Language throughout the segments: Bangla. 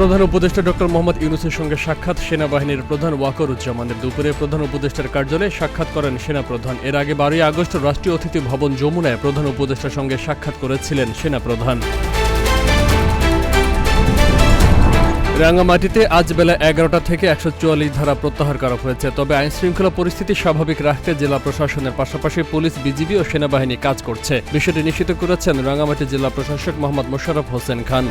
প্রধান উপদেষ্টা ডক্টর মোহাম্মদ ইউনূসের সঙ্গে সাক্ষাৎ সেনাবাহিনীর প্রধান ওয়াকারুজ্জামানের। দুপুরে প্রধান উপদেষ্টার কার্যালয়ে সাক্ষাৎ করেন সেনাপ্রধান। এর আগে 12 আগস্ট রাষ্ট্রীয় অতিথি ভবন যমুনায় প্রধান উপদেষ্টার সঙ্গে সাক্ষাৎ করেছিলেন সেনাপ্রধান। রাঙ্গামাটিতে আজ বেলা 11টা থেকে 144 ধারা প্রত্যাহার করা হয়েছে। তবে আইনশৃঙ্খলা পরিস্থিতি স্বাভাবিক রাখতে জেলা প্রশাসনের পাশাপাশি পুলিশ, বিজিবি ও সেনাবাহিনী কাজ করছে। বিষয়টি নিশ্চিত করেছেন রাঙ্গামাটি জেলা প্রশাসক মোহাম্মদ মোশাররফ হোসেন খান।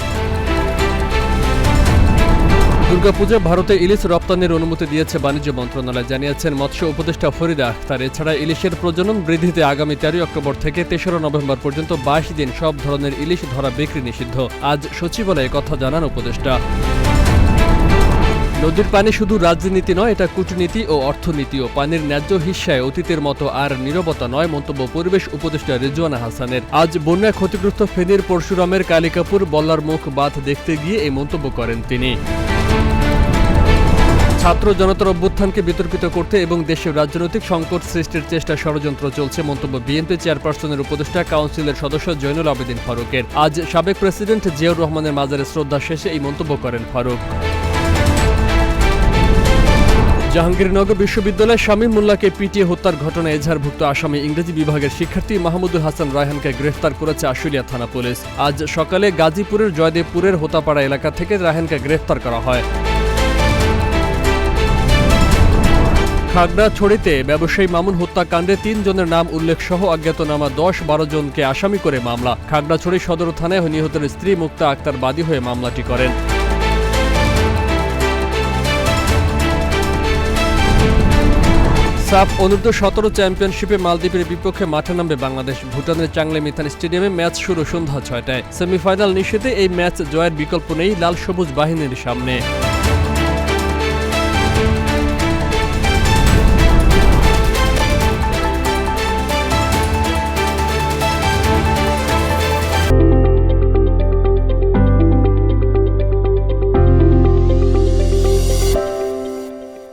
দুর্গাপূজায় ভারতে ইলিশ রপ্তানির অনুমতি দিয়েছে বাণিজ্য মন্ত্রণালয়, জানিয়েছেন মৎস্য উপদেষ্টা ফরিদা আখতার। এছাড়া ইলিশের প্রজনন বৃদ্ধিতে আগামী 13 অক্টোবর থেকে 3রা নভেম্বর পর্যন্ত 22 দিন সব ধরনের ইলিশ ধরা বিক্রি নিষিদ্ধ। আজ সচিবালয়ে কথা জানান উপদেষ্টা। নদীর পানি শুধু রাজনীতি নয়, এটা কূটনীতি ও অর্থনীতিও। পানির ন্যায্য হিস্যায় অতীতের মতো আর নীরবতা নয়, মন্তব্য পরিবেশ উপদেষ্টা রিজওয়ানা হাসানের। আজ বন্যায় ক্ষতিগ্রস্ত ফেনীর পরশুরামের কালিকাপুর বল্লার মুখ বাঁধ দেখতে গিয়ে এই মন্তব্য করেন তিনি। ছাত্র জনতার অভ্যুত্থানকে বিতর্কিত করতে এবং দেশের রাজনৈতিক সংকট সৃষ্টির চেষ্টা ষড়যন্ত্র চলছে, মন্তব্য বিএনপি চেয়ারপারসনের উপদেষ্টা কাউন্সিলের সদস্য জয়নুল আবেদিন ফারুকের। আজ সাবেক প্রেসিডেন্ট জিয়াউর রহমানের মাজারে শ্রদ্ধা শেষে এই মন্তব্য করেন ফারুক। জাহাঙ্গীরনগর বিশ্ববিদ্যালয়ে শামীম মোল্লাকে পিটিয়ে হত্যার ঘটনায় এজাহারভুক্ত আসামি ইংরেজি বিভাগের শিক্ষার্থী মাহমুদুল হাসান রায়হানকে গ্রেফতার করেছে আশুলিয়া থানা পুলিশ। আজ সকালে গাজীপুরের জয়দেবপুরের হোতাপাড়া এলাকা থেকে রায়হানকে গ্রেফতার করা হয়। খাগড়াছড়িতে ব্যবসায়ী মামুন হত্যাকাণ্ডে 3 জনের নাম উল্লেখ সহ অজ্ঞাতনামা 10-12 জনকে আসামি করে মামলা। খাগড়াছড়ি সদর থানায় নিহতের স্ত্রী মুক্তা আক্তার বাদী হয়ে মামলাটি করেন। সাফ অনূর্ধ্ব-17 চ্যাম্পিয়নশিপে মালদ্বীপের বিপক্ষে মাঠে নামবে বাংলাদেশ। ভুটানের চাংলে মিথান স্টেডিয়ামে ম্যাচ শুরু সন্ধ্যা 6টায়। সেমিফাইনাল নিশ্চিতে এই ম্যাচ জয়ের বিকল্প নেই লাল সবুজ বাহিনীর সামনে।